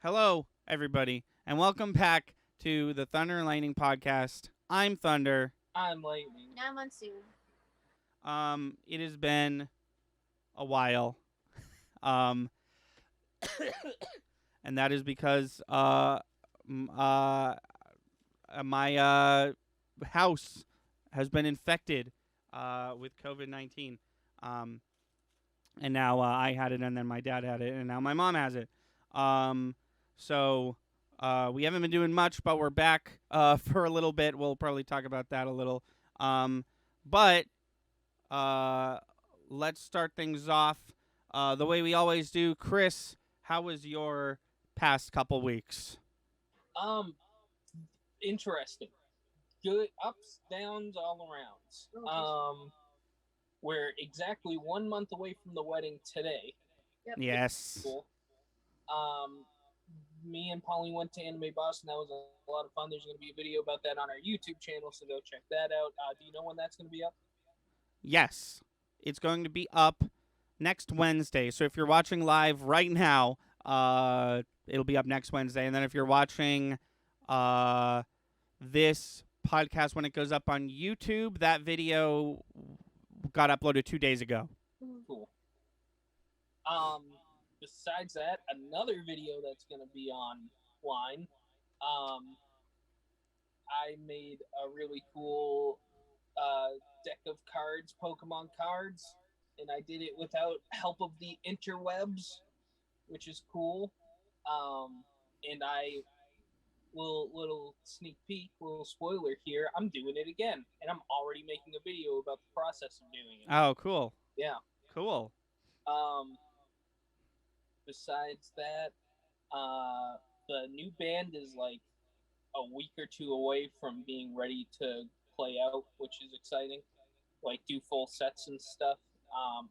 Hello, everybody, and welcome back to the Thunder and Lightning podcast. I'm Thunder. I'm Lightning. I'm on Sue. It has been a while, um, and that is because m- uh, my house has been infected with COVID-19, um, and now I had it, and then my dad had it, and now my mom has it. Um, so we haven't been doing much, but we're back for a little bit. We'll probably talk about that a little. But uh, let's start things off the way we always do. Chris, how was your past couple weeks? Um, Interesting. Good ups, downs, all arounds. We're exactly 1 month away from the wedding today. Yep. Yes. Cool. Um, Me and Pauline went to Anime Boston. That was a lot of fun. There's going to be a video about that on our YouTube channel, so go check that out. Do you know when that's going to be up? Yes. It's going to be up next Wednesday. So if you're watching live right now, it'll be up next Wednesday. And then if you're watching this podcast when it goes up on YouTube, that video got uploaded 2 days ago. Cool. Besides that, another video that's going to be online. I made a really cool deck of cards, Pokemon cards, and I did it without help of the interwebs, which is cool. And I little sneak peek, little spoiler here. I'm doing it again, and I'm already making a video about the process of doing it. Oh, cool. Yeah. Cool. Um. Besides that, the new band is like a week or two away from being ready to play out, which is exciting. Like do full sets and stuff.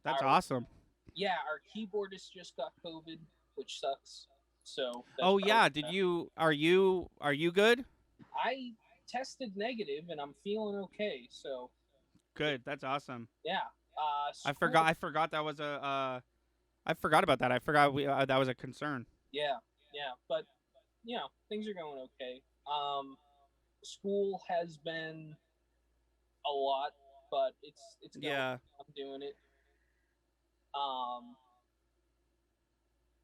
That's awesome. Yeah, our keyboardist just got COVID, which sucks. So. Oh yeah, did you? Are you good? I tested negative and I'm feeling okay. So. Good. That's awesome. Yeah. I forgot that was a. I forgot about that. I forgot that was a concern. Yeah. But things are going okay. School has been a lot, but it's going. Yeah. I'm doing it.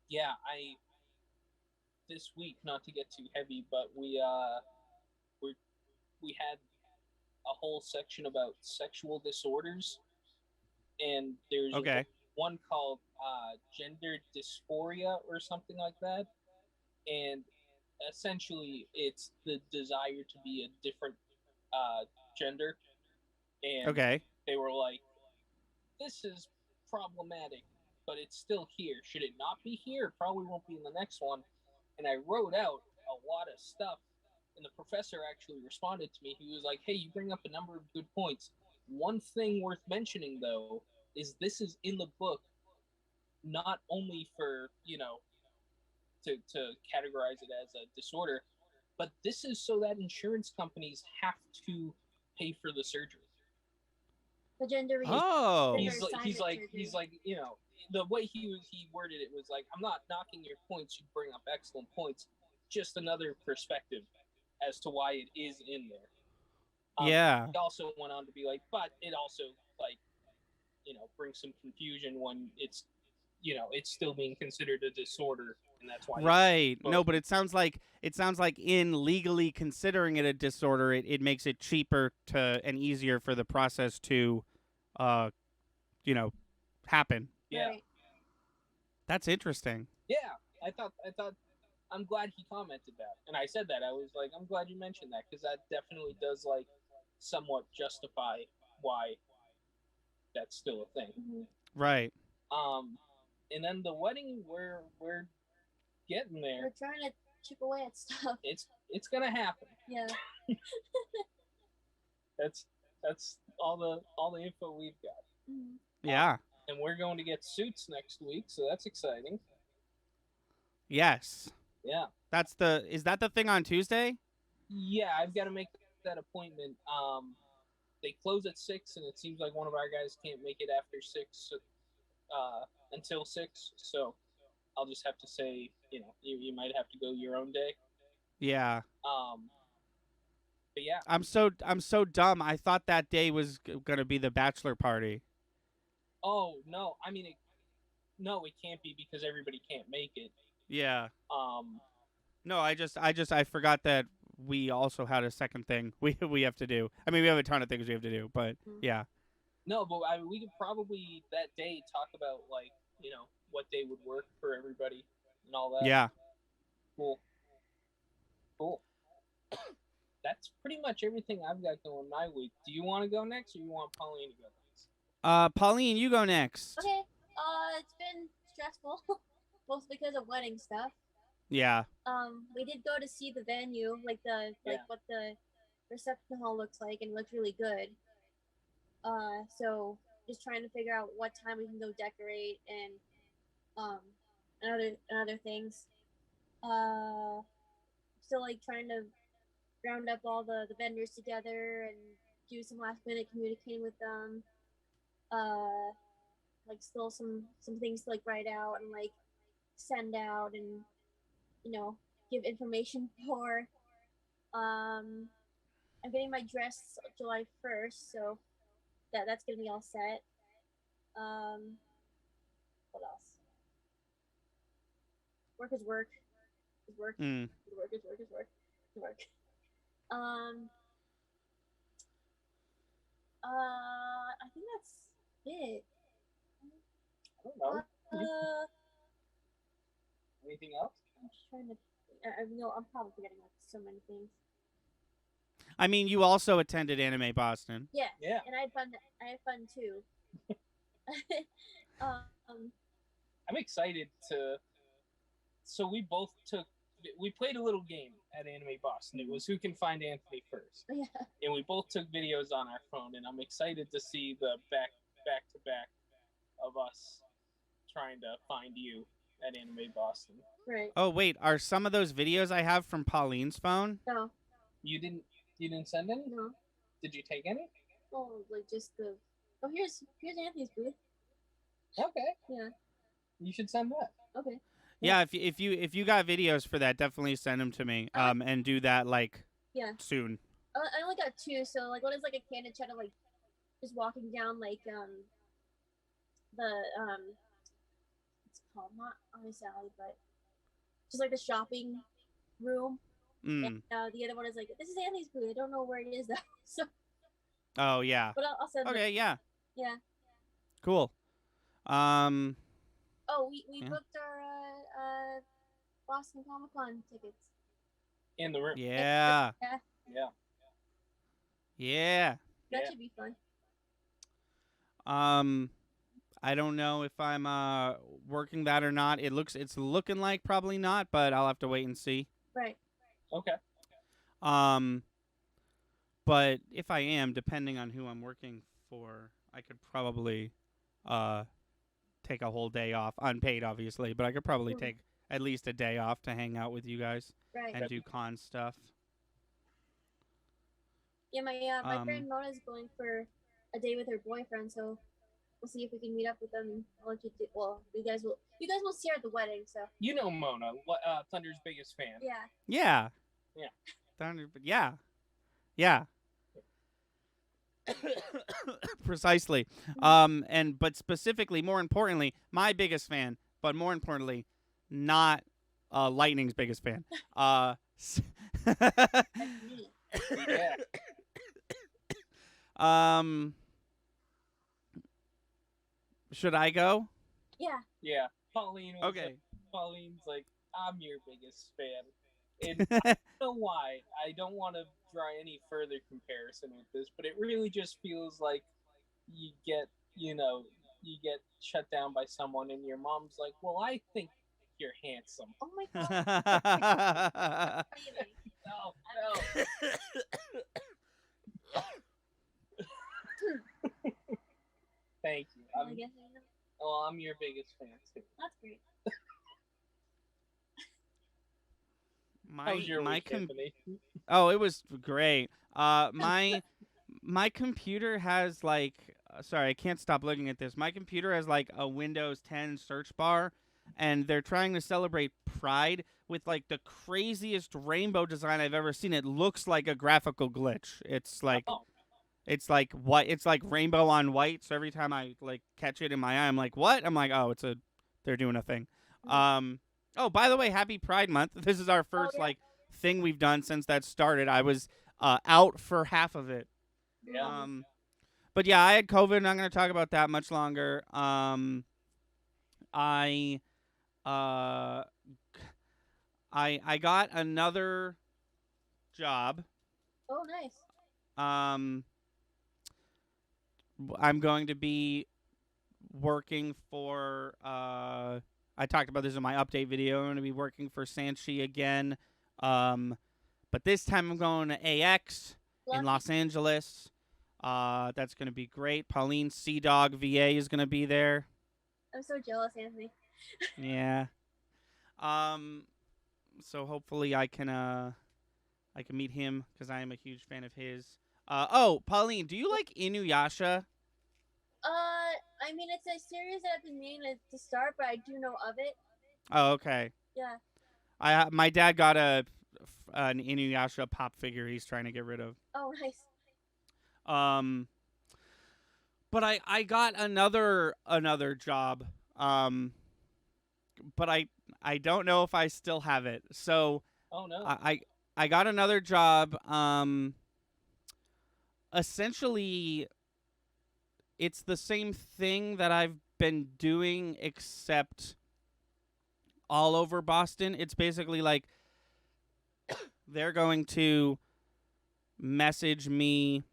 Yeah, I this week, not to get too heavy, but we had a whole section about sexual disorders, and there's Okay. one called gender dysphoria or something like that, and essentially it's the desire to be a different gender, and Okay. they were like, this is problematic, but it's still here. Should it not be here? It probably won't be in the next one. And I wrote out a lot of stuff, and the professor actually responded to me. He was like, hey, you bring up a number of good points. One thing worth mentioning, though, is this is in the book not only for, to categorize it as a disorder, but this is so that insurance companies have to pay for the surgery. The gender. Oh. He's like the way he worded it was like, I'm not knocking your points. You bring up excellent points. Just another perspective as to why it is in there. Yeah. He also went on to be like, but it also like brings some confusion when it's still being considered a disorder, and that's why. Right. No, but it sounds like in legally considering it a disorder, it makes it cheaper to and easier for the process to, happen. Yeah. Right. That's interesting. Yeah, I thought I'm glad he commented that, and I said that I was like, I'm glad you mentioned that because that definitely does like somewhat justify why that's still a thing. Mm-hmm. Right. And then the wedding, we're getting there. We're trying to chip away at stuff. It's gonna happen. Yeah. That's all the info we've got. Mm-hmm. Yeah. And we're going to get suits next week, so that's exciting. Yes. Yeah. Is that the thing on Tuesday? Yeah, I've got to make that appointment. They close at 6, and it seems like one of our guys can't make it after 6, until 6. So, I'll just have to say, you might have to go your own day. Yeah. Um, but yeah, I'm so dumb. I thought that day was gonna be the bachelor party. oh no, I mean, no, it can't be because everybody can't make it. Yeah. Um, No, I forgot that we also had a second thing we have to do. I mean, we have a ton of things we have to do, but Mm. yeah. no, but we could probably that day talk about like what day would work for everybody and all that. Yeah. Cool, cool. That's pretty much everything I've got going my week. Do you want to go next, or you want Pauline to go next? Pauline, you go next. Okay. It's been stressful, both because of wedding stuff. Yeah. We did go to see the venue, like Yeah. what the reception hall looks like, and it looks really good. So just trying to figure out what time we can go decorate and um and other things. Uh, Still like trying to round up all the vendors together and do some last minute communicating with them. Uh, like still some things to like write out and like send out and you know give information for. I'm getting my dress July 1st, so that's gonna be all set. Um, what else? Work is work. Is work. Mm. Is work. Is work. Is work. Is work. Um. I think that's it. I don't know. Uh, Anything else? I'm just trying to. I know I'm probably forgetting like so many things. I mean, you also attended Anime Boston. Yeah. Yeah. And I had fun. I had fun too. um. I'm excited to. So we played a little game at Anime Boston. It was who can find Anthony first, Yeah. and we both took videos on our phone. And I'm excited to see the back to back of us trying to find you at Anime Boston. Right. Oh wait, are some of those videos I have from Pauline's phone? No. You didn't send any? No. Did you take any? Oh, like just the. Oh, here's Anthony's booth. Okay. Yeah. You should send that. Okay. Yeah, if you got videos for that, definitely send them to me. And do that like Yeah. soon. I only got two, so like one is like a candid chat of like just walking down like the it's called not Honest Alley, but just like the shopping room. Mm. And, the other one is like this is Anthony's booth. I don't know where it is though. So, Oh yeah. but I'll send it. Okay. Yeah. Yeah. Cool. Oh, we Yeah. booked our Boston Comic Con tickets. In the room. Yeah. Yeah. Yeah. Yeah. That Yeah. should be fun. I don't know if I'm working that or not. It's looking like probably not, but I'll have to wait and see. Right. Okay. But if I am, depending on who I'm working for, I could probably take a whole day off, unpaid obviously, but I could probably Mhm. take at least a day off to hang out with you guys Right. and do con stuff. Yeah, my Um, friend Mona's going for a day with her boyfriend, so we'll see if we can meet up with them. I'll let you do. Well, you guys will see her at the wedding. So You know Mona, Thunder's biggest fan. yeah. Yeah. Yeah. Yeah. Yeah. Precisely. But specifically, more importantly, my biggest fan, but more importantly, not Lightning's biggest fan. That's me. Yeah. Should I go? Yeah. Yeah. Pauline's like, I'm your biggest fan. And I don't know why. I don't want to draw any further comparison with this, but it really just feels like you get shut down by someone and your mom's like, well, I think you're handsome. Oh my god. Really? No. Thank you. I guess I know. I'm your biggest fan too. That's great. How was your week, com- Anthony? Oh, it was great. My computer has like sorry, I can't stop looking at this. My computer has like a Windows 10 search bar, and they're trying to celebrate Pride with like the craziest rainbow design I've ever seen. It looks like a graphical glitch. Oh, It's like what? It's like rainbow on white. So every time I like catch it in my eye, I'm like, what? I'm like, oh, they're doing a thing. Oh, by the way, happy Pride Month. This is our first yeah. like thing we've done since that started. I was out for half of it. yeah. But yeah, I had COVID. I'm not going to talk about that much longer. I uh, I got another job. Oh, nice. Um, I'm going to be working for. I talked about this in my update video. I'm going to be working for Sanchi again. But this time I'm going to AX in Lucky. Los Angeles. That's going to be great. Pauline Sea Dog VA is going to be there. I'm so jealous, Anthony. Yeah. So hopefully I can meet him because I am a huge fan of his. Oh, Pauline, do you like Inuyasha? I mean, it's a series that I've been meaning to start, but I do know of it. Oh, okay. Yeah. My dad got an Inuyasha pop figure he's trying to get rid of. Oh, nice. But I got another job. But I don't know if I still have it. So Oh no. I got another job. Essentially, it's the same thing that I've been doing, except all over Boston. It's basically like they're going to message me,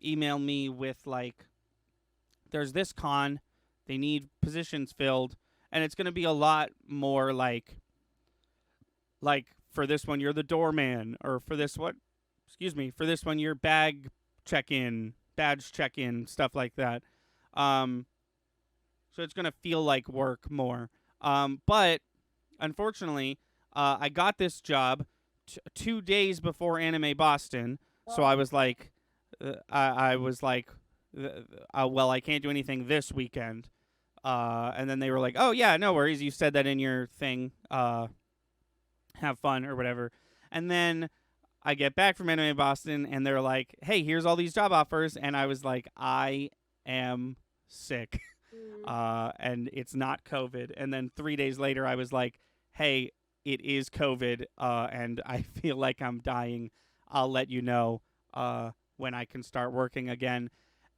email me with like, there's this con, they need positions filled, and it's going to be a lot more like for this one you're the doorman, or for this one you're badge check-in, stuff like that. So it's going to feel like work more. But unfortunately, I got this job 2 days before Anime Boston, so I was like, well, I can't do anything this weekend. And then they were like, oh yeah, no worries, you said that in your thing. Have fun or whatever. And then I get back from Anime Boston, and they're like, hey, here's all these job offers, and I was like, I am sick. And it's not COVID. And then 3 days later, I was like, hey, it is COVID, and I feel like I'm dying. I'll let you know when I can start working again.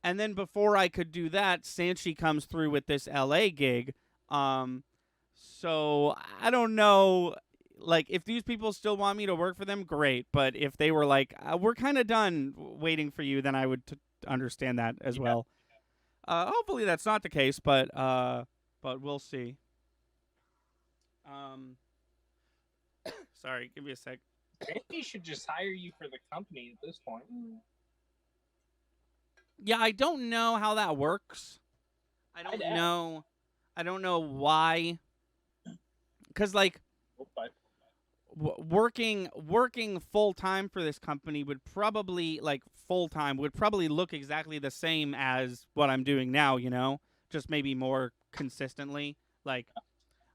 And then before I could do that, Sanchi comes through with this LA gig. So I don't know. Like, if these people still want me to work for them, great. But if they were like, we're kind of done waiting for you, then I would understand that as well. Hopefully that's not the case, but we'll see. Sorry, give me a sec. Maybe he should just hire you for the company at this point. Yeah, I don't know how that works. I don't know why. Because like, working full time for this company would probably look exactly the same as what I'm doing now, you know, just maybe more consistently. Like,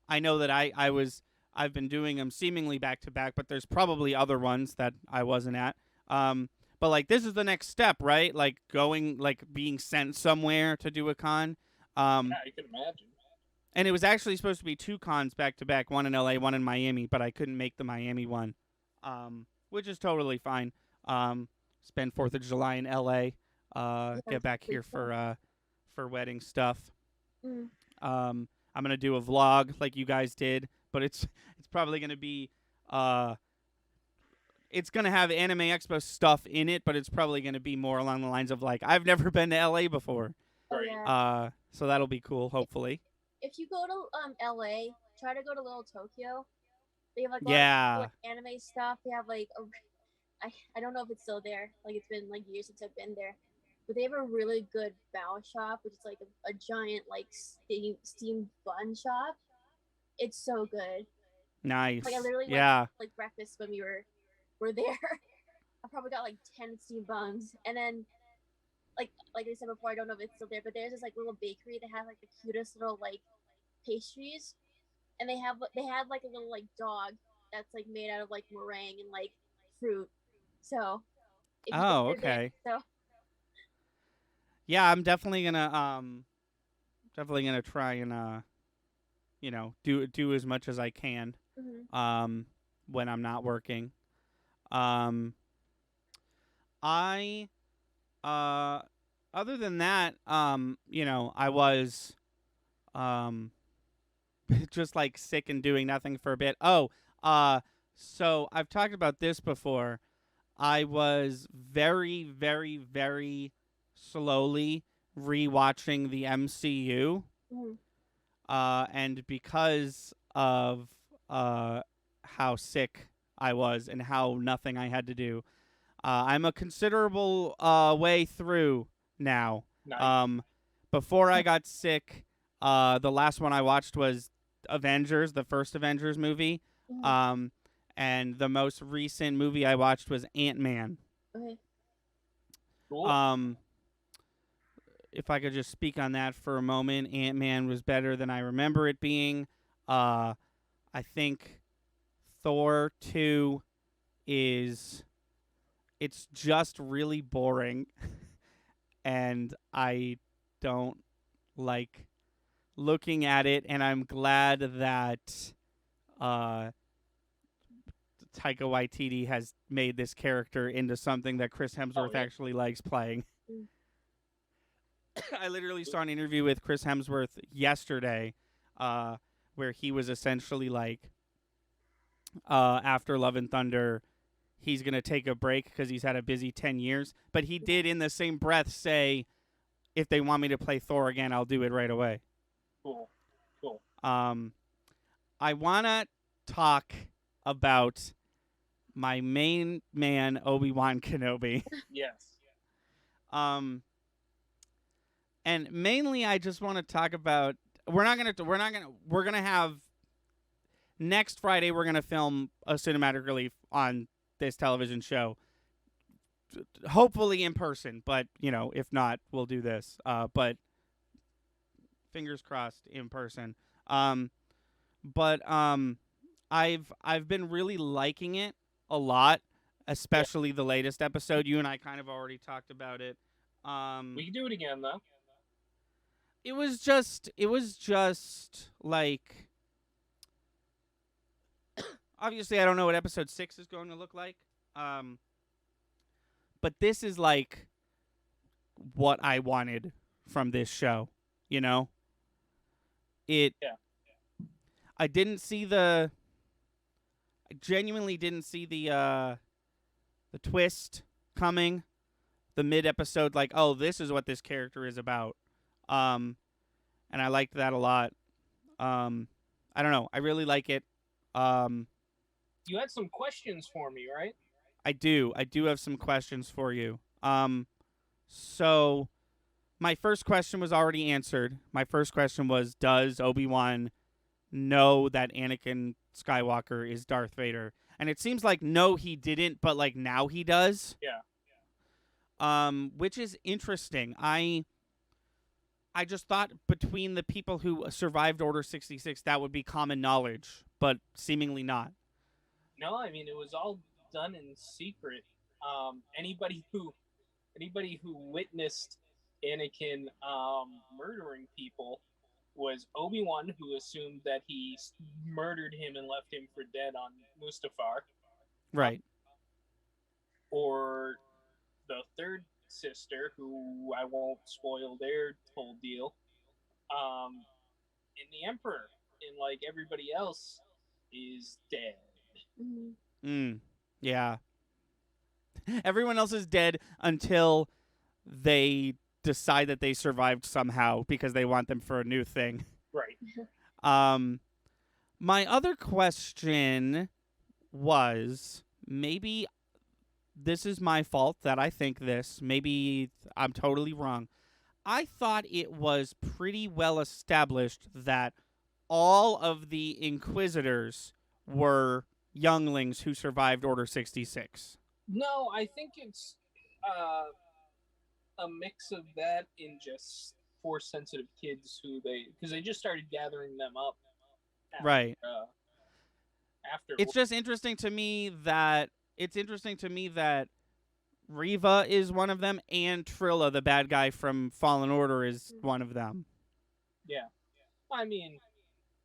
I know that I've been doing them seemingly back to back, but there's probably other ones that I wasn't at. But like, this is the next step, right? Like being sent somewhere to do a con. Yeah, you can imagine. And it was actually supposed to be 2 cons back to back, one in LA, one in Miami, but I couldn't make the Miami one, which is totally fine. Spend 4th of July in LA, get back here for wedding stuff. I'm gonna do a vlog like you guys did, but it's probably gonna be it's gonna have Anime Expo stuff in it, but it's probably gonna be more along the lines of like, I've never been to LA before. Oh, yeah. So that'll be cool, hopefully. If you go to LA, try to go to Little Tokyo. They have like a Yeah. lot of like, anime stuff. They have like I don't know if it's still there. Like, it's been like years since I've been there, but they have a really good bao shop, which is like a giant like steamed bun shop. It's so good. Nice. Like, I literally went like breakfast when we were there. I probably got like 10 steamed buns, and then like I said before, I don't know if it's still there, but there's this like little bakery that has like the cutest little like pastries, and they had like a little like dog that's like made out of like meringue and like fruit. So if Oh, you're there, okay. so Yeah, I'm definitely gonna try and do as much as I can mhm. um when I'm not working. Um I uh Other than that, I was um just like sick and doing nothing for a bit. Uh so I've talked about this before. I was very, very, very slowly rewatching the MCU, Mhm. and because of how sick I was and how nothing I had to do, I'm a considerable way through now. Nice. Before I got sick, the last one I watched was Avengers, the first Avengers movie. Mhm. Um, and the most recent movie I watched was Ant-Man. Okay. Cool. Um, if I could just speak on that for a moment, Ant-Man was better than I remember it being. Uh, I think Thor 2 is it's just really boring and I don't like looking at it, and I'm glad that uh Taika Waititi has made this character into something that Chris Hemsworth yeah. actually likes playing. Mm. I literally saw an interview with Chris Hemsworth yesterday, where he was essentially like, after Love and Thunder, he's gonna take a break because he's had a busy 10 years. But he did, in the same breath, say, "If they want me to play Thor again, I'll do it right away." Cool. Cool. I wanna talk about my main man, Obi-Wan Kenobi. Yes. um, and mainly I just want to talk about we're gonna have next Friday we're gonna film a cinematic relief on this television show. Hopefully in person, but if not, we'll do this. But fingers crossed in person. Um, but I've been really liking it a lot, Yeah. especially the latest episode. You and I kind of already talked about it. We can do it again though. It was just like, obviously I don't know what episode 6 is going to look like. Um, but this is like what I wanted from this show. You know, it. Yeah. I didn't see the. I genuinely didn't see the twist coming. The mid episode, like, oh, this is what this character is about. Um, and I liked that a lot. I don't know. I really like it. Um, You had some questions for me, right? I do. I do have some questions for you. So my first question was already answered. My first question was, does Obi-Wan know that Anakin Skywalker is Darth Vader? And it seems like no, he didn't, but like now he does. Yeah. Which is interesting. I just thought between the people who survived Order 66, that would be common knowledge, but seemingly not. No, I mean it was all done in secret. Anybody who witnessed Anakin murdering people was Obi-Wan, who assumed that he murdered him and left him for dead on Mustafar, Right. or the third sister, who I won't spoil their whole deal, and the Emperor, and like everybody else is dead. Mhm. Yeah. Everyone else is dead until they decide that they survived somehow because they want them for a new thing. Right. Um, my other question was, maybe this is my fault that I think this. Maybe I'm totally wrong. I thought it was pretty well established that all of the Inquisitors were younglings who survived Order 66. No, I think it's a mix of that and just force sensitive kids because they just started gathering them up. Right. After It's just interesting to me that Riva is one of them, and Trilla, the bad guy from Fallen Order, is one of them. yeah, I mean,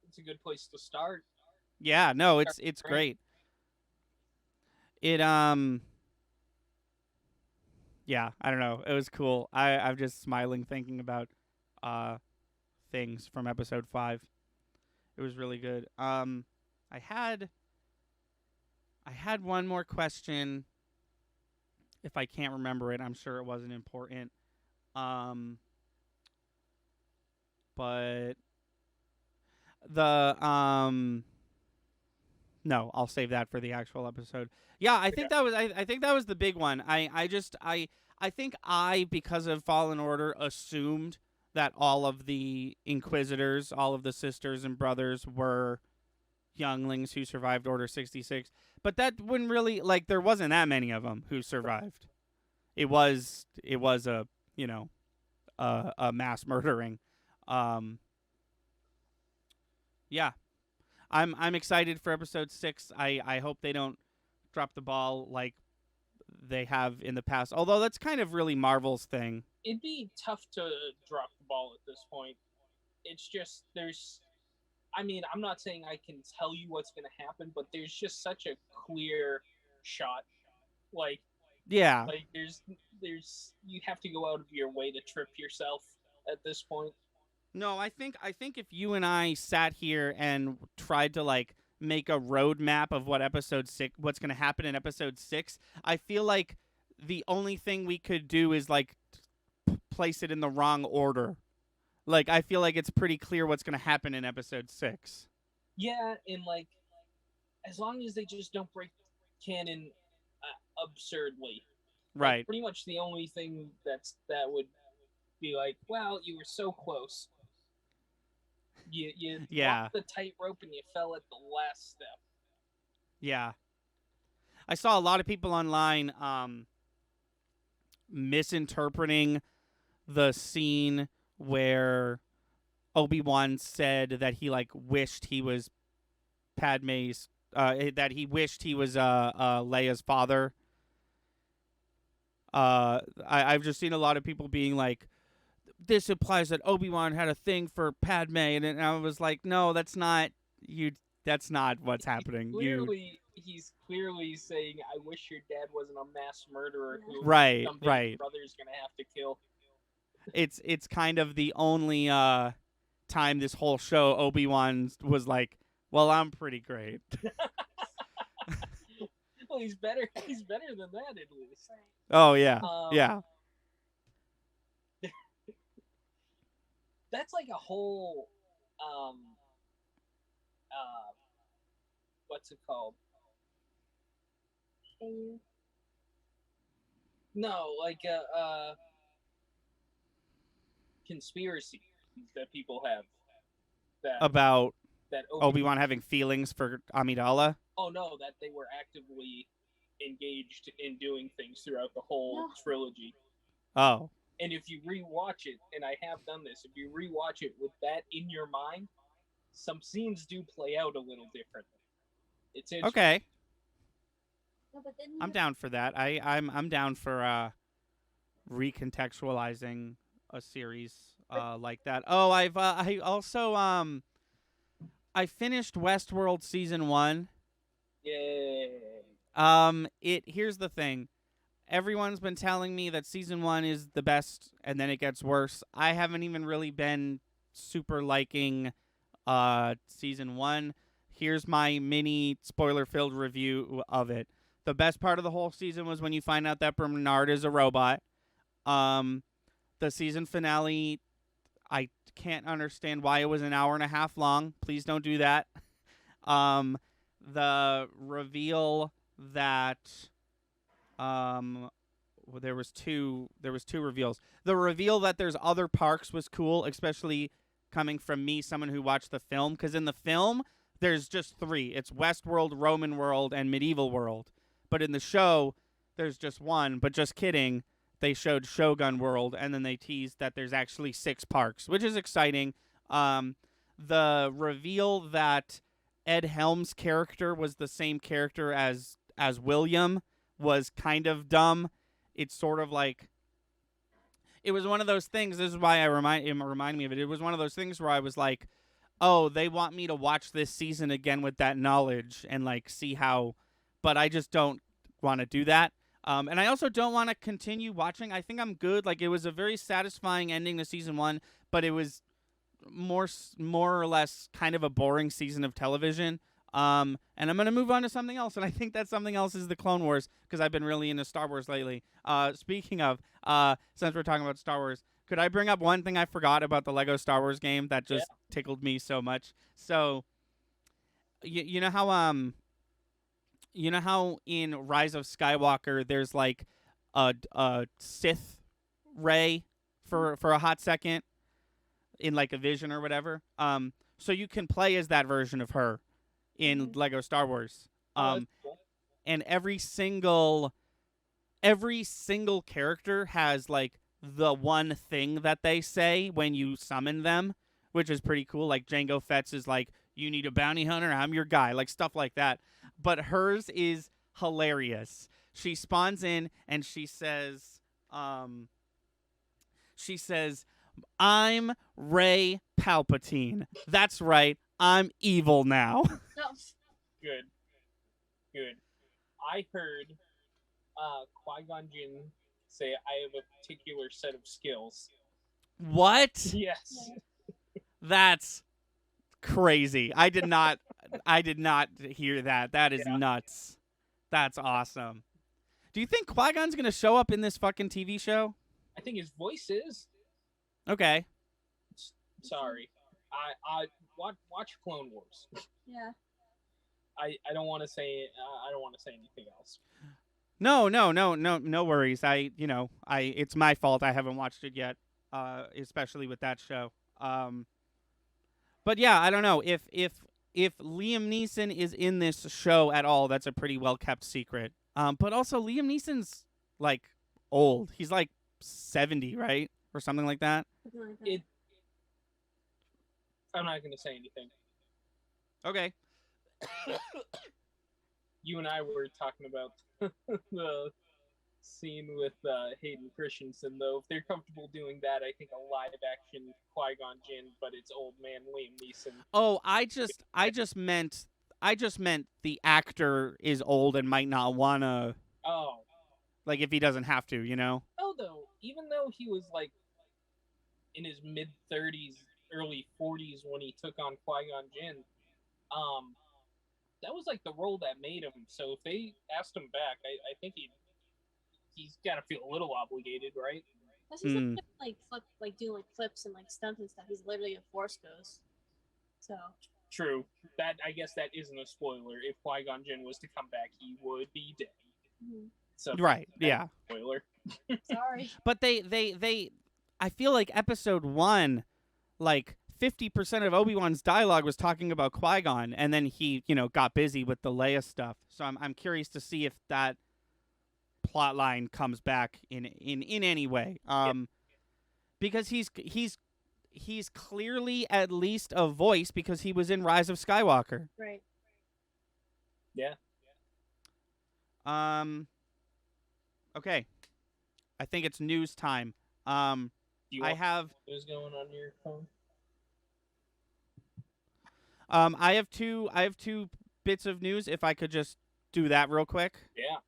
it's a good place to start. Yeah, no, it's great. It yeah, I don't know. It was cool. I'm just smiling thinking about things from episode 5. It was really good. I had one more question. If I can't remember it, I'm sure it wasn't important. But the no, I'll save that for the actual episode. Yeah, I think that was I think that was the big one. I think because of Fallen Order assumed that all of the Inquisitors, all of the sisters and brothers were younglings who survived Order 66. But that wouldn't really there wasn't that many of them who survived. It was a, a mass murdering. Yeah. I'm excited for episode 6. I hope they don't drop the ball like they have in the past. Although that's kind of really Marvel's thing. It'd be tough to drop the ball at this point. It's just I'm not saying I can tell you what's going to happen, but there's just such a clear shot. Yeah. There's you have to go out of your way to trip yourself at this point. No, I think if you and I sat here and tried to make a roadmap of what's going to happen in episode 6, I feel like the only thing we could do is place it in the wrong order. I feel like it's pretty clear what's going to happen in episode 6. Yeah, and as long as they just don't break canon absurdly. Right. Pretty much the only thing that would be well, you were so close. You walked the tightrope and you fell at the last step. Yeah. I saw a lot of people online misinterpreting the scene where Obi-Wan said that he wished he was Padme's that he wished he was Leia's father. I've just seen a lot of people being like, this implies that Obi-Wan had a thing for Padme, and I was like, no, that's not that's not what's happening. He's clearly saying, I wish your dad wasn't a mass murderer who right brother's gonna have to kill. It's kind of the only time this whole show Obi-Wan was like, well, I'm pretty great. Well, he's better than that at least. Oh yeah. Yeah. That's a whole what's it called? No, conspiracy that people have about that Obi-Wan having feelings for Amidala. Oh no, that they were actively engaged in doing things throughout the whole trilogy. Oh. And if you rewatch it, and I have done this, if you rewatch it with that in your mind, some scenes do play out a little differently. It's interesting. Okay. I'm down for that. I'm down for recontextualizing a series like that. Oh, I also I finished Westworld season 1. Yay. Here's the thing. Everyone's been telling me that season 1 is the best, and then it gets worse. I haven't even really been super liking season 1. Here's my mini spoiler-filled review of it. The best part of the whole season was when you find out that Bernard is a robot. The season finale, I can't understand why it was an hour and a half long. Please don't do that. The reveal that there was two reveals. The reveal that there's other parks was cool, especially coming from me, someone who watched the film, because in the film there's just 3. It's Westworld, Roman World, and Medieval World. But in the show, there's just 1. But just kidding, they showed Shogun World, and then they teased that there's actually 6 parks, which is exciting. the reveal that Ed Helms' character was the same character as William was kind of dumb. It's sort of like it was one of those things. This is why it reminded me of it. It was one of those things where I was like, "Oh, they want me to watch this season again with that knowledge and like see how," but I just don't want to do that. And I also don't want to continue watching. I think I'm good. Like it was a very satisfying ending to season 1, but it was more or less kind of a boring season of television. And I'm gonna move on to something else, and I think that something else is the Clone Wars because I've been really into Star Wars lately. Speaking of, since we're talking about Star Wars, could I bring up one thing I forgot about the Lego Star Wars game that just tickled me so much? So, you know how in Rise of Skywalker there's like a Sith Rey for a hot second in like a vision or whatever. So you can play as that version of her in Lego Star Wars. That's cool. And every single character has like the one thing that they say when you summon them, which is pretty cool. Like Jango Fett's is like, "You need a bounty hunter, I'm your guy," like stuff like that. But hers is hilarious. She spawns in and she says, "I'm Rey Palpatine. That's right, I'm evil now." No. Good. I heard Qui-Gon Jinn say, "I have a particular set of skills." What? Yes. That's crazy. I did not hear that. That is nuts. That's awesome. Do you think Qui-Gon's going to show up in this fucking TV show? I think his voice is. Okay. Sorry. I watch Clone Wars. Yeah. I don't want to say I don't want to say anything else. No worries. It's my fault I haven't watched it yet, especially with that show. But yeah, I don't know if Liam Neeson is in this show at all. That's a pretty well kept secret. But also Liam Neeson's like old. He's like 70, right, or something like that. I'm not going to say anything. Okay. You and I were talking about the scene with Hayden Christensen, though. If they're comfortable doing that, I think a live-action Qui-Gon Jinn, but it's old man Liam Neeson. Oh, I just meant the actor is old and might not wanna. Oh. Like if he doesn't have to, you know. Oh, though, even though he was like in his mid-30s, early 40s when he took on Qui-Gon Jinn, that was like the role that made him. So if they asked him back, I think he's got to feel a little obligated, right? Plus he's doing flips and like stunts and stuff. He's literally a Force ghost. So true. That I guess that isn't a spoiler. If Qui-Gon Jinn was to come back, he would be dead. Mm-hmm. So right, yeah. Spoiler. Sorry. But they I feel like episode 1, like 50% of Obi-Wan's dialogue was talking about Qui-Gon, and then he, got busy with the Leia stuff. So I'm curious to see if that plot line comes back in any way. Because he's clearly at least a voice because he was in Rise of Skywalker. Right. Yeah. Okay. I think it's news time. I have news going on your phone. I have two bits of news. If I could just do that real quick. Yeah.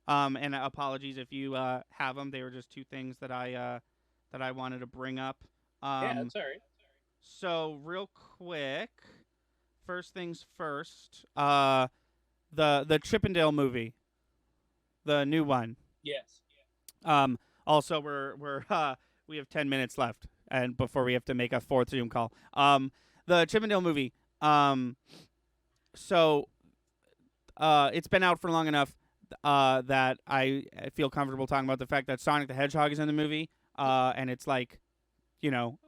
And apologies if you have them. They were just two things that I wanted to bring up. Yeah, that's all right. So real quick, first things first. The Chippendale movie, the new one. Yes. Also, we have 10 minutes left, and before we have to make a fourth Zoom call. The Chippendale movie. So it's been out for long enough that I feel comfortable talking about the fact that Sonic the Hedgehog is in the movie, and it's like,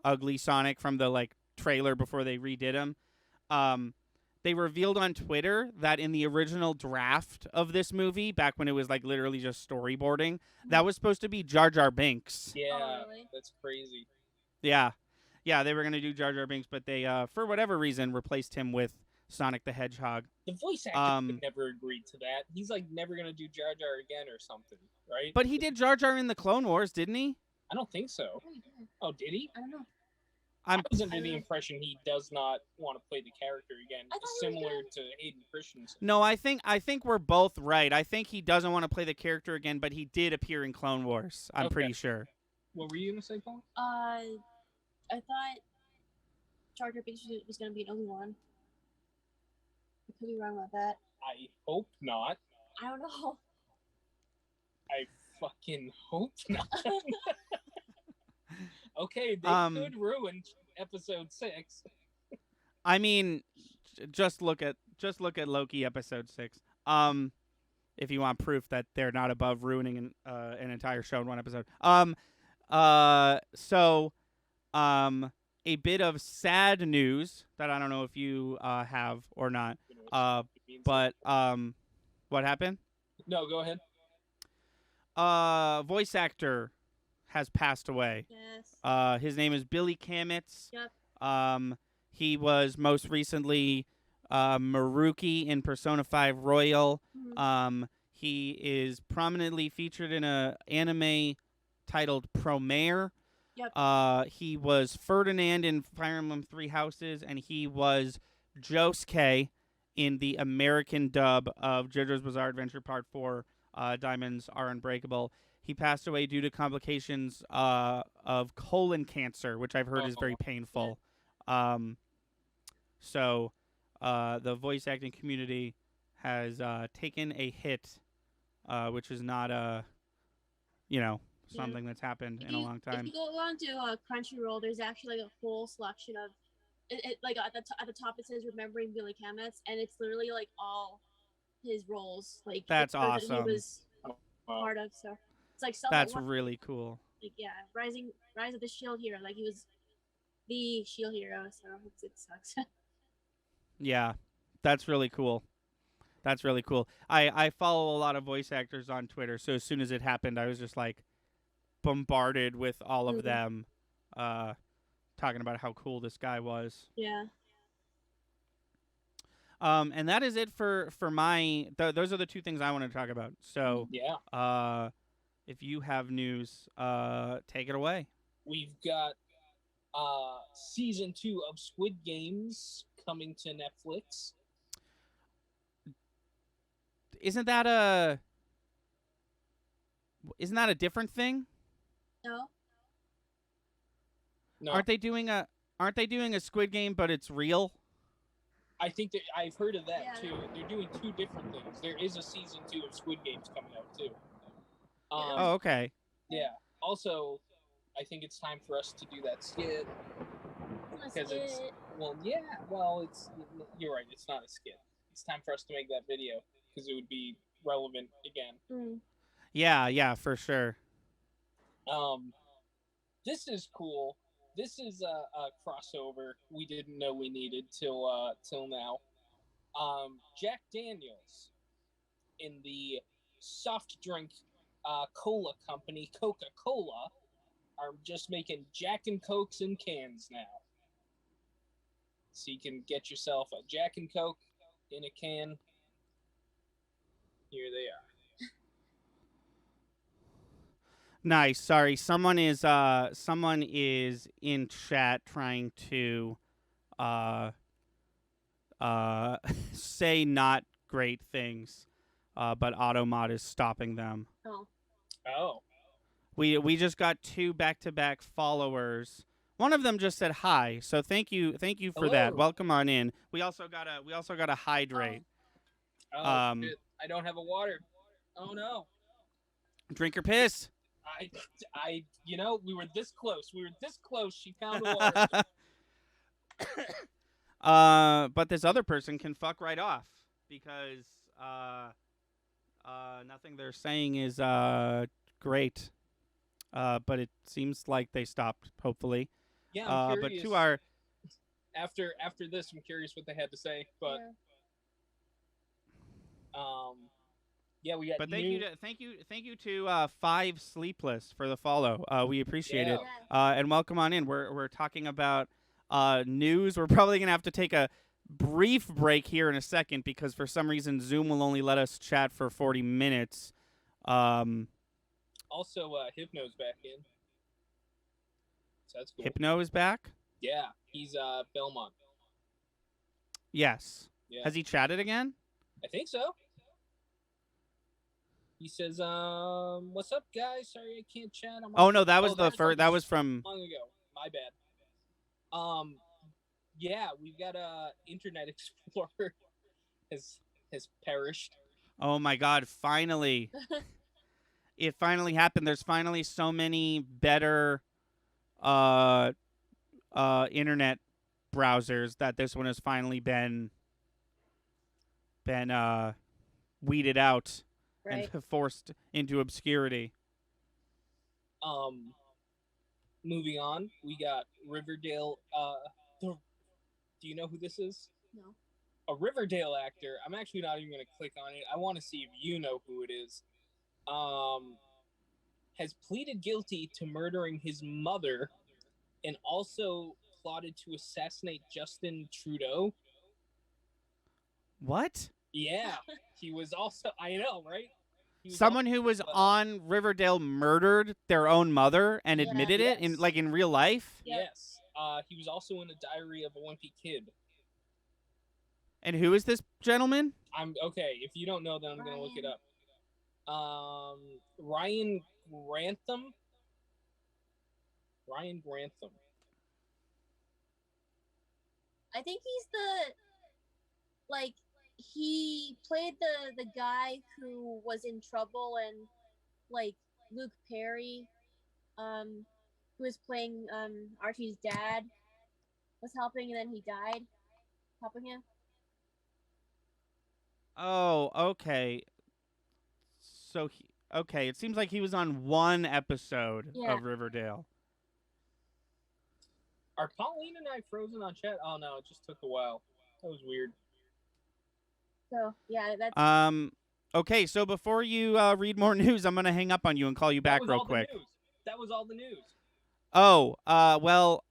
ugly Sonic from the like trailer before they redid him. They revealed on Twitter that in the original draft of this movie, back when it was like literally just storyboarding, that was supposed to be Jar Jar Binks. Yeah, oh, really? That's crazy. Yeah. Yeah, they were gonna do Jar Jar Binks, but they for whatever reason replaced him with Sonic the Hedgehog. The voice actor never agreed to that. He's like never gonna do Jar Jar again or something, right? But he did Jar Jar in the Clone Wars, didn't he? I don't think so. Oh, did he? I don't know. I'm I was under the impression he does not want to play the character again, I thought he was similar good. to Hayden Christensen. No, I think we're both right. I think he doesn't want to play the character again, but he did appear in Clone Wars. I'm Okay. pretty sure. What were you gonna say, Paul? I thought Jar Jar Binks was gonna be an Obi-Wan. I could be wrong about that. I hope not. I don't know. I fucking hope not. Okay, they could ruin episode 6. I mean, just look at Loki episode 6. If you want proof that they're not above ruining an entire show in one episode. A bit of sad news that I don't know if you have or not. But what happened? No, go ahead. Voice actor has passed away. Yes. His name is Billy Kametz. Yep. He was most recently Maruki in Persona 5 Royal. Mhm. He is prominently featured in an anime titled Promare. Yep. He was Ferdinand in Fire Emblem Three Houses, and he was Josuke in the American dub of JoJo's Bizarre Adventure Part 4, Diamonds Are Unbreakable. He passed away due to complications of colon cancer, which I've heard is very painful. So the voice acting community has taken a hit, which is not something that's happened in a long time. If you go on to Crunchyroll, there's actually like a whole selection of like at the top it says remembering Billy Kametz, and it's literally like all his roles. Like that's that awesome. he was part of. So it's like that's really cool. Like Rise of the Shield Hero. Like he was the Shield Hero. So it sucks. Yeah, that's really cool. That's really cool. I follow a lot of voice actors on Twitter, so as soon as it happened, I was just like bombarded with all of them talking about how cool this guy was. Yeah. And that is it for my those are the two things I want to talk about. So yeah. If you have news, take it away. We've got season 2 of Squid Games coming to Netflix. Isn't that a different thing? No. Aren't they doing a Squid Game, but it's real? I think that I've heard of that too. They're doing two different things. There is a season 2 of Squid Games coming out too. Oh, okay. Yeah. Also, I think it's time for us to do that skit because it's you're right. It's not a skit. It's time for us to make that video because it would be relevant again. Yeah, for sure. This is cool. This is a crossover we didn't know we needed till now. Jack Daniels in the soft drink cola company Coca-Cola are just making Jack and Cokes in cans now. So you can get yourself a Jack and Coke in a can. Here they are. Nice. Sorry, someone is in chat trying to say not great things, but Automod is stopping them. Oh. We just got 2 back-to-back followers. One of them just said hi, so thank you for that. Welcome on in. We also got a hydrate. Oh shit. I don't have a water. Oh no. Drink your piss. I we were this close. She found a water. But this other person can fuck right off because nothing they're saying is great. But it seems like they stopped, hopefully. Yeah, I'm But curious. to our after this, I'm curious what they had to say. But Yeah, we got But new. thank you to Five Sleepless for the follow. We appreciate it. Yeah. And welcome on in. We're talking about news. We're probably gonna have to take a brief break here in a second because for some reason Zoom will only let us chat for 40 minutes. Also, Hypno's back in. So that's cool. Hypno is back. Yeah, he's Belmont. Yes. Yeah. Has he chatted again? I think so. He says, "What's up, guys? Sorry I can't chat." Oh no, that was the first. That was from long ago. My bad. Yeah, we've got Internet Explorer has perished. Oh my God! Finally, it finally happened. There's finally so many better internet browsers that this one has finally been weeded out Right. and forced into obscurity. Moving on, we got Riverdale. Do you know who this is? No. A Riverdale actor. I'm actually not even going to click on it. I want to see if you know who it is. Has pleaded guilty to murdering his mother and also plotted to assassinate Justin Trudeau. What? Yeah, he was also. I know, right? Someone who was on Riverdale murdered their own mother and Yeah. admitted it in real life. Yep. Yes. He was also in the Diary of a Wimpy Kid. And who is this gentleman? I'm okay. If you don't know, then I'm gonna look it up. Ryan Grantham. Ryan Grantham. I think he's he played the guy who was in trouble and like Luke Perry, who was playing Archie's dad, was helping and then he died helping him. Oh, okay. So it seems like he was on one episode of Riverdale. Are Colleen and I frozen on chat? Oh no, it just took a while. That was weird. So yeah, that's Okay, so before you read more news, I'm gonna hang up on you and call you back real quick. That was all the news. Oh, well,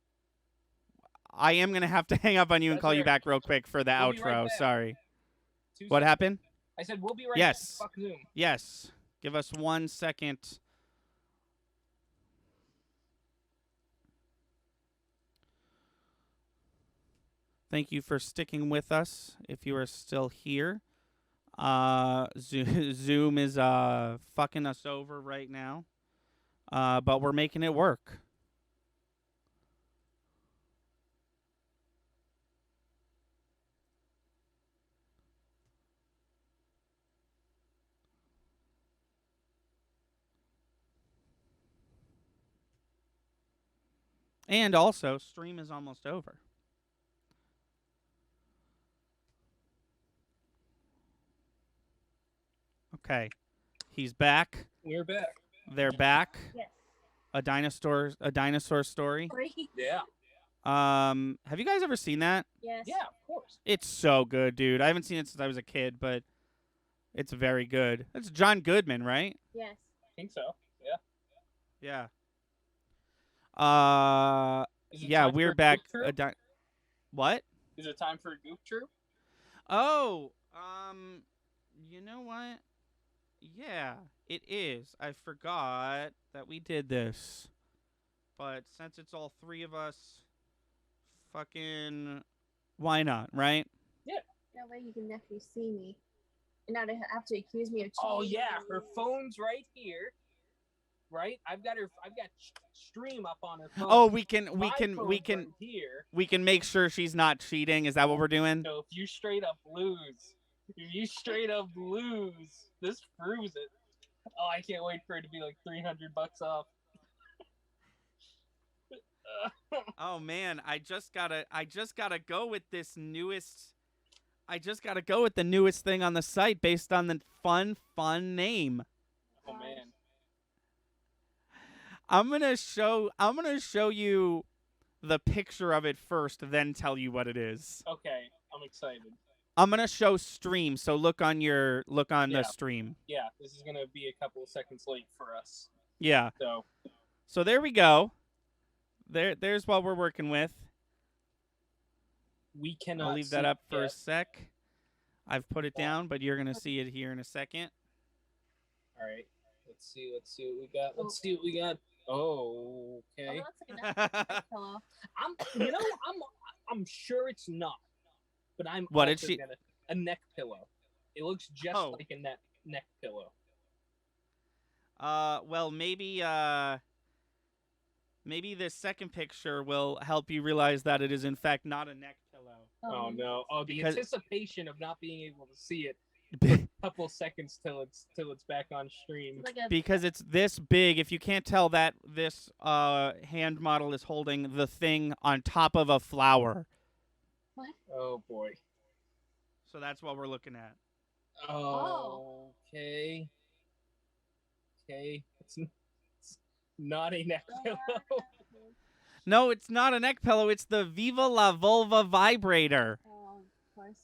I am gonna have to hang up on you and call you back real quick for the We'll be outro. right back. Sorry. 2 What seconds. happened? I said we'll be right Yes. back. Fuck Zoom. Yes. Give us 1 second. Thank you for sticking with us if you are still here. Zoom is fucking us over right now. But we're making it work. And also, stream is almost over. Okay. He's back. We're back. They're back. yes. A dinosaur story. Yeah. Have you guys ever seen that? Yes. Yeah, of course. It's so good, dude. I haven't seen it since I was a kid, but it's very good. That's John Goodman, right? Yes. I think so. Yeah. Yeah. Yeah, we're back. What? Is it time for a goof troop? Oh, you know what? Yeah, it is. I forgot that we did this. But since it's all three of us, fucking why not, right? Yeah. That way you can actually see me. And not have to accuse me of cheating. Oh yeah, her phone's right here. Right? I've got stream up on her phone. Oh, we can right here. we can make sure she's not cheating. Is that what we're doing? So if you straight up lose, this proves it. Oh, I can't wait for it to be like $300 off. Oh man, I just gotta go with this newest. I just gotta go with the newest thing on the site based on the fun name. Oh man. I'm gonna show you the picture of it first, then tell you what it is. Okay, I'm excited. I'm gonna show stream, so look on the Yeah. stream. Yeah, this is gonna be a couple of seconds late for us. Yeah. So there we go. There's what we're working with. we cannot. I'll leave see that up it for a yet. sec. I've put it down, but you're gonna see it here in a second. All right. Let's see what we got. Let's see what we got. Oh, okay. Oh, that looks like a nice pillow. I'm sure it's not, but I'm What also did she? gonna a neck pillow. It looks just like a neck pillow. Well, maybe this second picture will help you realize that it is in fact not a neck pillow. Oh no! Oh, the anticipation of not being able to see it. A couple seconds till it's back on stream. Because it's this big. If you can't tell, that this hand model is holding the thing on top of a flower. What? Oh boy. So that's what we're looking at. Oh. Okay. Okay. It's not a neck pillow. No, it's not a neck pillow. It's the Viva La Vulva vibrator. Oh, of course.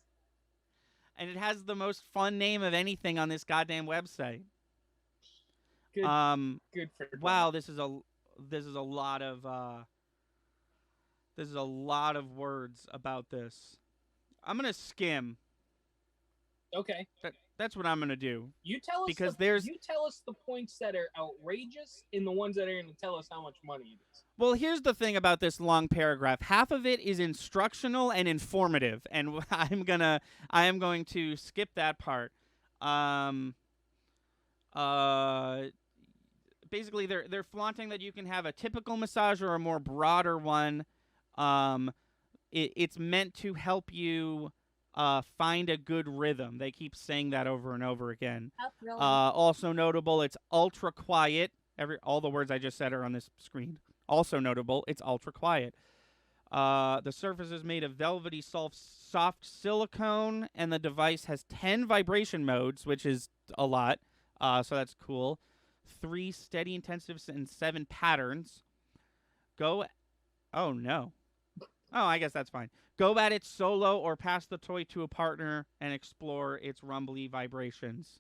And it has the most fun name of anything on this goddamn website. Good. Good for. Wow, this is a lot of words about this. I'm gonna skim. Okay. That's what I'm gonna do. You tell us you tell us the points that are outrageous and the ones that are gonna tell us how much money it is. Well, here's the thing about this long paragraph. Half of it is instructional and informative, and I am going to skip that part. Basically, they're flaunting that you can have a typical massage or a more broader one. It's meant to help you find a good rhythm. They keep saying that over and over again. Also notable, it's ultra quiet. All the words I just said are on this screen. Also notable, it's ultra quiet. The surface is made of velvety soft silicone, and the device has 10 vibration modes, which is a lot. So that's cool. 3 steady intensives and 7 patterns. Oh no. Oh, I guess that's fine. Go at it solo or pass the toy to a partner and explore its rumbly vibrations.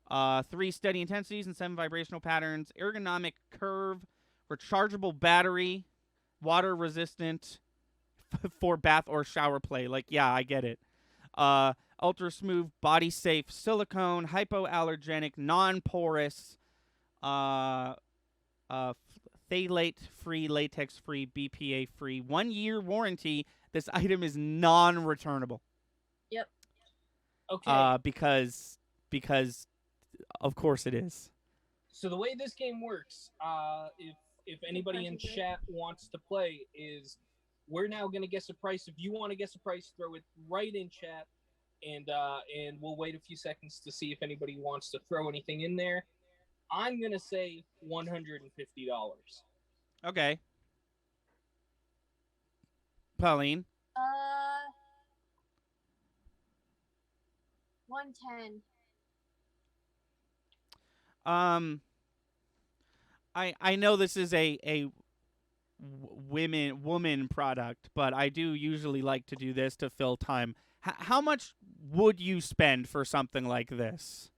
3 steady intensities and 7 vibrational patterns. Ergonomic curve. Rechargeable battery. Water resistant. For bath or shower play. Like, yeah, I get it. Ultra smooth, body safe silicone. Hypoallergenic, non-porous. Phthalate free, latex free, BPA free, 1-year warranty. This item is non-returnable. Yep. Okay. Because of course it is. So the way this game works, if anybody in chat wants to play, is we're now gonna guess a price. If you want to guess a price, throw it right in chat, and we'll wait a few seconds to see if anybody wants to throw anything in there. I'm gonna say $150. Okay. Pauline. 110. I know this is a woman product, but I do usually like to do this to fill time. How much would you spend for something like this?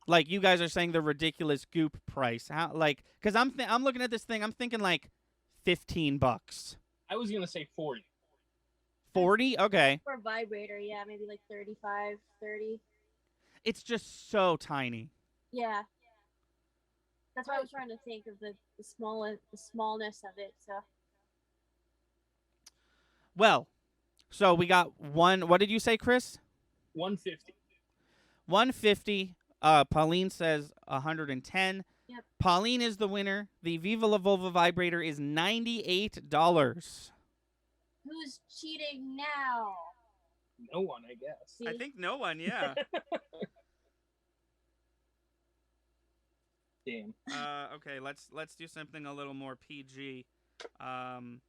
Like, you guys are saying the ridiculous goop price. How, like, because I'm looking at this thing, I'm thinking like $15. I was gonna say 40. 40? Okay. For a vibrator, yeah, maybe like 35, 30. It's just so tiny. Yeah. That's why I was trying to think of the smallness of it. So. Well, so we got one. What did you say, Chris? 150. 150. Pauline says 110. Yep. Pauline is the winner. The Viva La Vulva vibrator is $98. Who's cheating now? No one, I guess. See? I think no one, yeah. Damn. Okay, let's do something a little more PG. Remember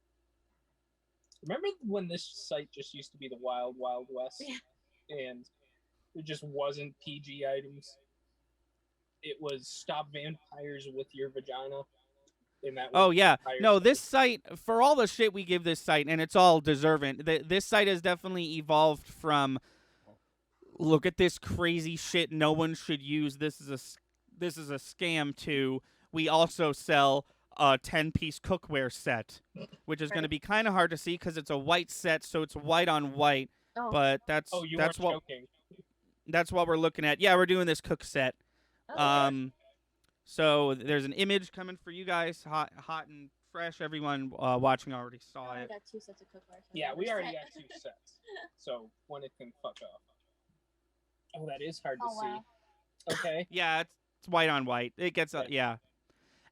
when this site just used to be the Wild Wild West? Yeah. And it just wasn't PG items. It was stop vampires with your vagina. And that Oh, yeah. No, site. this site, for all the shit we give this site, and it's all deserving, this site has definitely evolved from look at this crazy shit no one should use. This is a scam to we also sell a 10-piece cookware set, which is going to Right. be kind of hard to see cuz it's a white set, so it's white on white, Oh. but Oh, you that's weren't what joking. that's what we're looking at. Yeah, we're doing this cook set. Oh. So there's an image coming for you guys, hot and fresh. Everyone watching already saw I it. got 2 sets of cookware. So Yeah, we already set. got 2 sets. So one it can fuck off. Oh, that is hard to Oh, wow. see. Okay. Yeah, it's white on white. It gets Okay. yeah.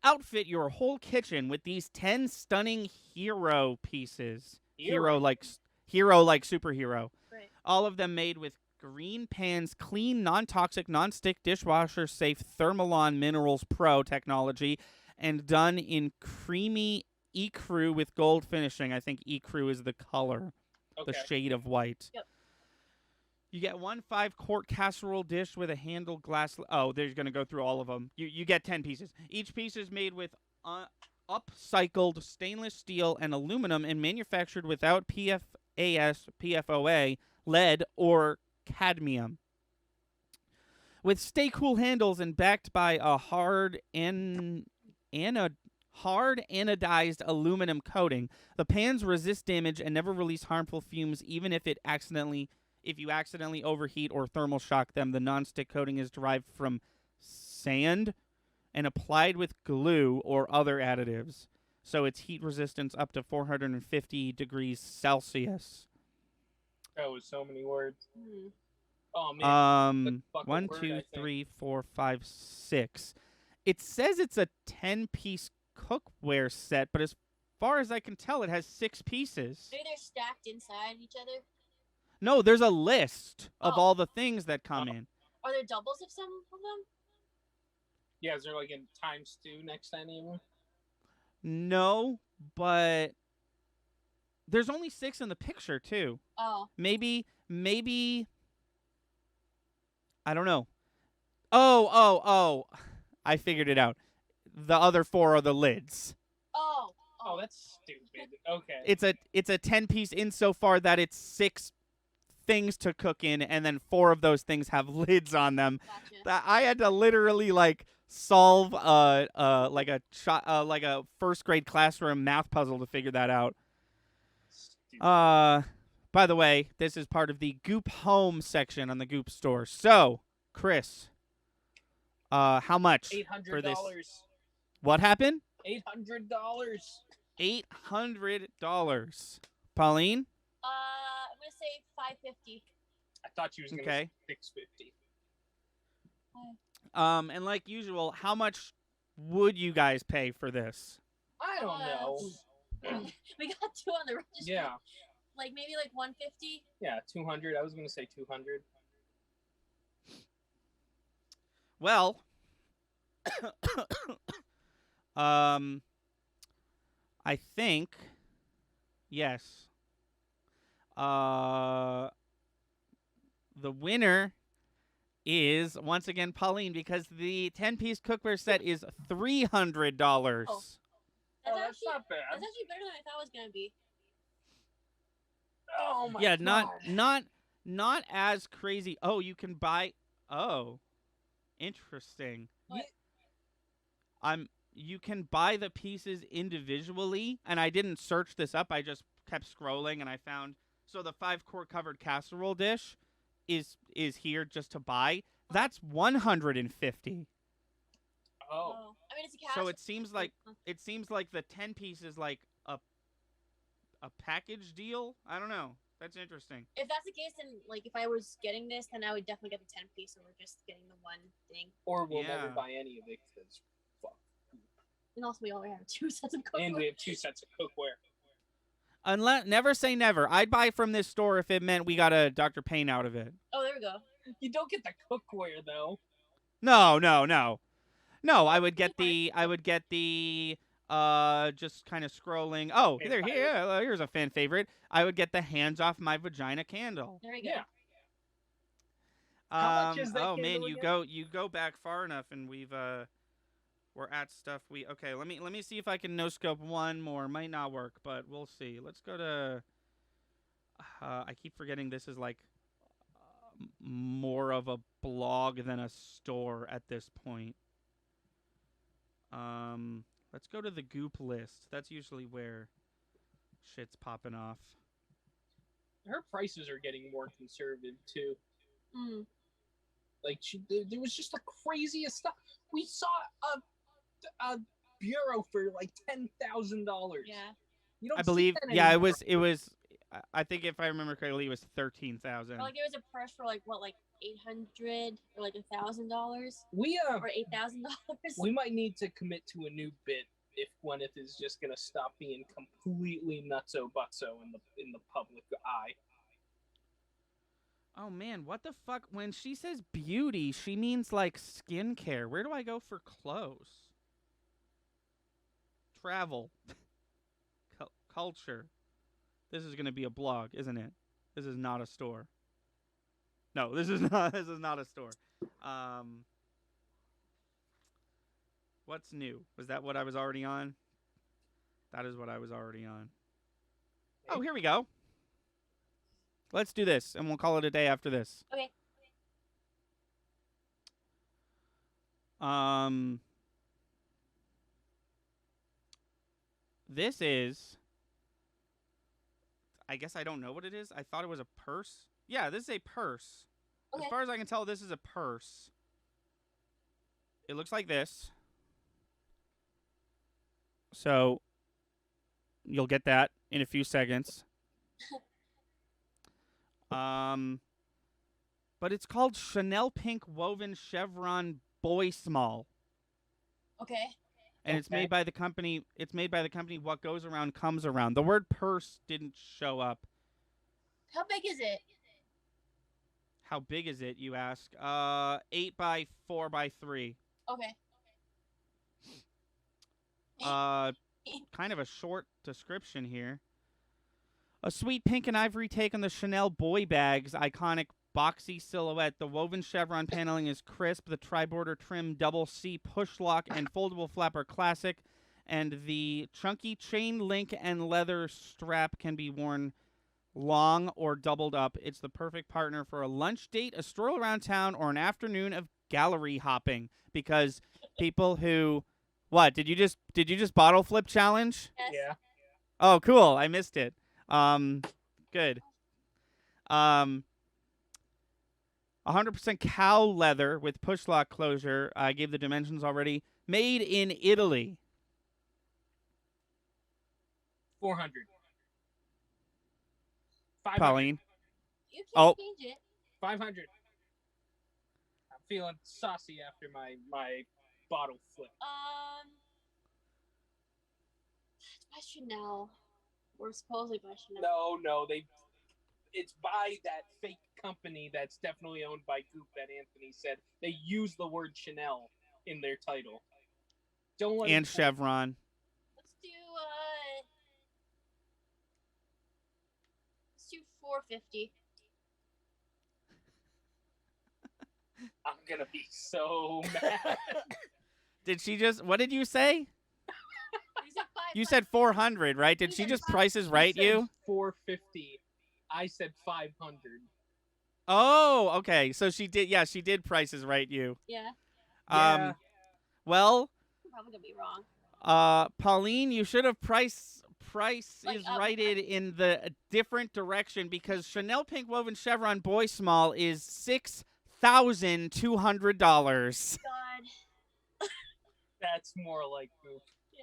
Outfit your whole kitchen with these 10 stunning hero pieces. Hero like superhero. Right. All of them made with green pans, clean, non-toxic, non-stick, dishwasher safe Thermalon Minerals Pro technology, and done in creamy ecru with gold finishing. I think ecru is the color, Okay. the shade of white. Yep. You get 1 5-quart casserole dish with a handled glass. Oh, they're going to go through all of them. You get 10 pieces. Each piece is made with upcycled stainless steel and aluminum and manufactured without PFAS, PFOA, lead, or cadmium. With stay cool handles and backed by a hard anodized aluminum coating, the pans resist damage and never release harmful fumes even if you accidentally overheat or thermal shock them. The nonstick coating is derived from sand and applied with glue or other additives. So it's heat resistance up to 450 degrees Celsius. That was so many words. Hmm. Oh man. Fuck a 1, word, 2, I think. 3, 4, 5, 6. It says it's a 10-piece cookware set, but as far as I can tell, it has 6 pieces. Maybe they're stacked inside each other. No, there's a list of Oh. all the things that come Oh. in. Are there doubles of some of them? Yeah, is there like in ×2 next to any of them? No, but there's only 6 in the picture too. Oh. Maybe I don't know. Oh. I figured it out. The other 4 are the lids. Oh. Oh, that's stupid. Okay. It's a 10-piece insofar that it's 6 things to cook in, and then 4 of those things have lids on them. Gotcha. That I had to literally like solve like a first grade classroom math puzzle to figure that out. Stupid. By the way, this is part of the Goop Home section on the Goop store. So, Chris, how much for this? $800. What happened? $800. $800. Pauline? I'm gonna say 550. I thought you was gonna Okay. say 650. And like usual, how much would you guys pay for this? I don't know. We got 2 on the register. Yeah. Like maybe like 150. Yeah, 200. I was gonna say 200. Well, I think yes. The winner is once again Pauline because the 10-piece cookware set is $300. Oh. Oh, that's not bad. That's actually better than I thought it was gonna be. Oh my Yeah, god. not as crazy. Oh, you can buy. Oh, interesting. What? You can buy the pieces individually, and I didn't search this up. I just kept scrolling, and I found so the 5-quart covered casserole dish is here just to buy. That's $150. Oh. I mean, it's a casserole. So it seems like the 10 piece is like a package deal. I don't know. That's interesting. If that's the case, then like if I was getting this, then I would definitely get the 10 piece over just getting the one thing. Or we'll never Yeah. buy any of it because fuck. And also, we already have 2 sets of cookware. And we have 2 sets of cookware. Never say never. I'd buy from this store if it meant we got a Dr. Payne out of it. Oh, there we go. You don't get the cookware though. No. I would get the just kind of scrolling. Oh, here's a fan favorite. I would get the hands off my vagina candle. There we go. Yeah. How much is that Oh man, candle you go back far enough, and we're at stuff okay. Let me see if I can no scope one more. Might not work, but we'll see. Let's go to. I keep forgetting this is like more of a blog than a store at this point. Let's go to the Goop list. That's usually where shit's popping off. Her prices are getting more conservative too. Mm. Like there was just the craziest stuff. We saw a bureau for like $10,000. Yeah. You don't I see believe. that Yeah, it anymore. was. I think if I remember correctly, it was 13,000. Or like there was a purse for like $800 or like $1,000 We or $8,000. we might need to commit to a new bit if Gwyneth is just gonna stop being completely nutso butso in the public eye. Oh man, what the fuck? When she says beauty, she means like skincare. Where do I go for clothes? Travel. Culture. This is gonna be a blog, isn't it? This is not a store. No, this is not. This is not a store. What's new? Was that what I was already on? That is what I was already on. Oh, here we go. Let's do this, and we'll call it a day after this. Okay. This is... I guess I don't know what it is. I thought it was a purse. Yeah, this is a purse. Okay. As far as I can tell, this is a purse. It looks like this. So, you'll get that in a few seconds. But it's called Chanel Pink Woven Chevron Boy Small. Okay. And it's made by the company. It's made by the company What Goes Around Comes Around. The word purse didn't show up. How big is it? How big is it, you ask? 8 by 4 by 3. Okay. Kind of a short description here. A sweet pink and ivory take on the Chanel boy bag's iconic boxy silhouette. The woven chevron paneling is crisp. The tri-border trim double C push lock and foldable flap are classic. And the chunky chain link and leather strap can be worn long or doubled up. It's the perfect partner for a lunch date, a stroll around town, or an afternoon of gallery hopping. Because people who... What? Did you just bottle flip challenge? Yes. Yeah. Oh, cool. I missed it. Good. 100% cow leather with push lock closure. I gave the dimensions already. Made in Italy. 400. 500. Pauline. You can't Oh. change it. 500. I'm feeling saucy after my bottle flip. It's by Chanel. We're supposedly by Chanel. No, it's by that fake company that's definitely owned by Goop that Anthony said. They use the word Chanel in their title. Don't let And it Chevron. Let's do $450. I'm gonna be so mad. Did she just... What did you say? You said 400, right? Did You she said just five- prices right you? 450. I said 500. Oh, okay. So she did... Yeah, she did prices right you. Yeah. Yeah. Well... I'm probably gonna be wrong. Pauline, you should have price Like, is righted in the different direction because Chanel Pink Woven Chevron Boy Small is $6,200. God. That's more like Goop. Yeah.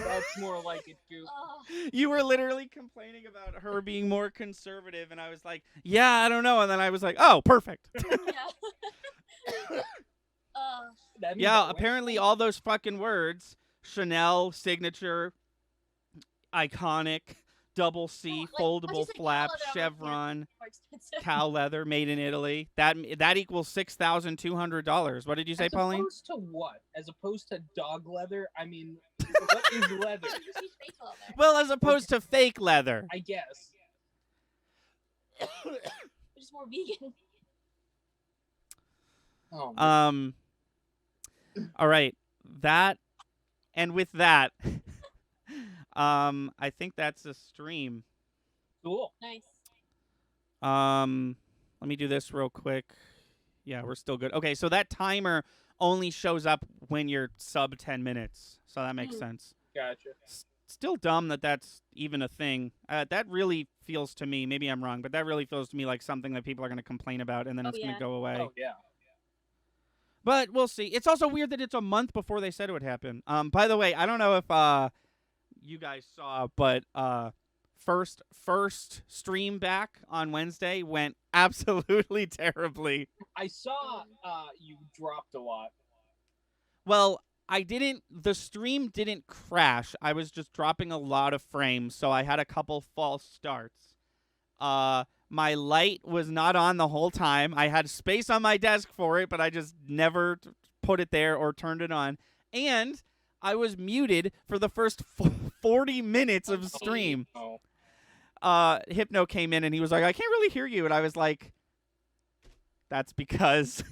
That's more like it, Goop. Oh. You were literally complaining about her being more conservative, and I was like, yeah, I don't know, and then I was like, oh, perfect. Yeah. That means Yeah, that apparently website- all those fucking words, Chanel, signature, iconic, double C, Well, like, foldable once you said flap, cow leather, I'm like, yeah. chevron, More expensive. cow leather, made in Italy. That equals $6,200. What did you say, As Pauline? opposed to what? As opposed to dog leather? I mean, what is leather? You see fake leather. Well, as opposed to fake leather. I guess. Which is more vegan. Oh, man. All right. That, and with that, I think that's a stream. Cool. Nice. Let me do this real quick. Yeah, we're still good. Okay, so that timer only shows up when you're sub 10 minutes. So that makes sense. Gotcha. Still dumb that that's even a thing. That really feels to me, maybe I'm wrong, but that really feels to me like something that people are going to complain about and then it's going to go away. Oh, yeah. But we'll see. It's also weird that it's a month before they said it would happen. By the way, I don't know if you guys saw, but first stream back on Wednesday went absolutely terribly. I saw you dropped a lot. Well, the stream didn't crash. I was just dropping a lot of frames, so I had a couple false starts. My light was not on the whole time. I had space on my desk for it, but I just never put it there or turned it on. And I was muted for the first 40 minutes of stream. Hypno came in and he was like, I can't really hear you. And I was like, that's because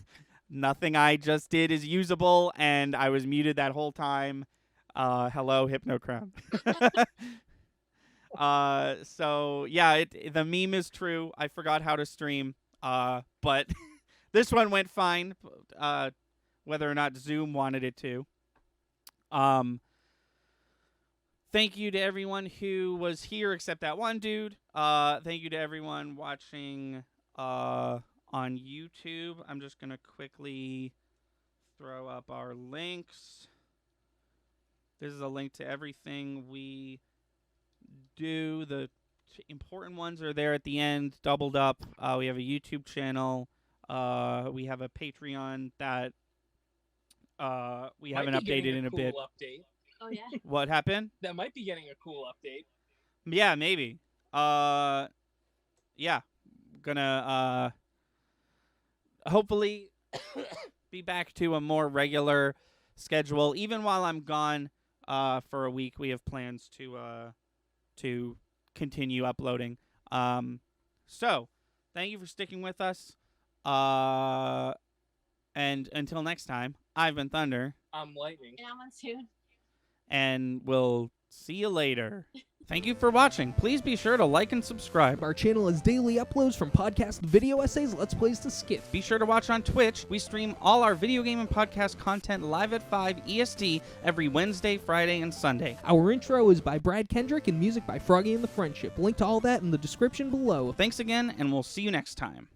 nothing I just did is usable, and I was muted that whole time. Hello, Hypnocrown. So yeah, the meme is true. I forgot how to stream. But this one went fine. Whether or not Zoom wanted it to. Thank you to everyone who was here except that one dude. Thank you to everyone watching on YouTube. I'm just going to quickly throw up our links. This is a link to everything we do. The important ones are there at the end, doubled up. We have a YouTube channel. We have a Patreon that we haven't updated in a bit. Update. Oh yeah. What happened? That might be getting a cool update. Yeah, maybe. Yeah. Gonna hopefully be back to a more regular schedule. Even while I'm gone for a week, we have plans to continue uploading. So thank you for sticking with us. And until next time, I've been Thunder. I'm Lightning. And I'm Monsoon. And we'll see you later. Thank you for watching. Please be sure to like and subscribe. Our channel has daily uploads from podcast video essays, Let's Plays to skits. Be sure to watch on Twitch. We stream all our video game and podcast content live at 5 EST every Wednesday, Friday, and Sunday. Our intro is by Brad Kendrick and music by Froggy and the Friendship. Link to all that in the description below. Thanks again, and we'll see you next time.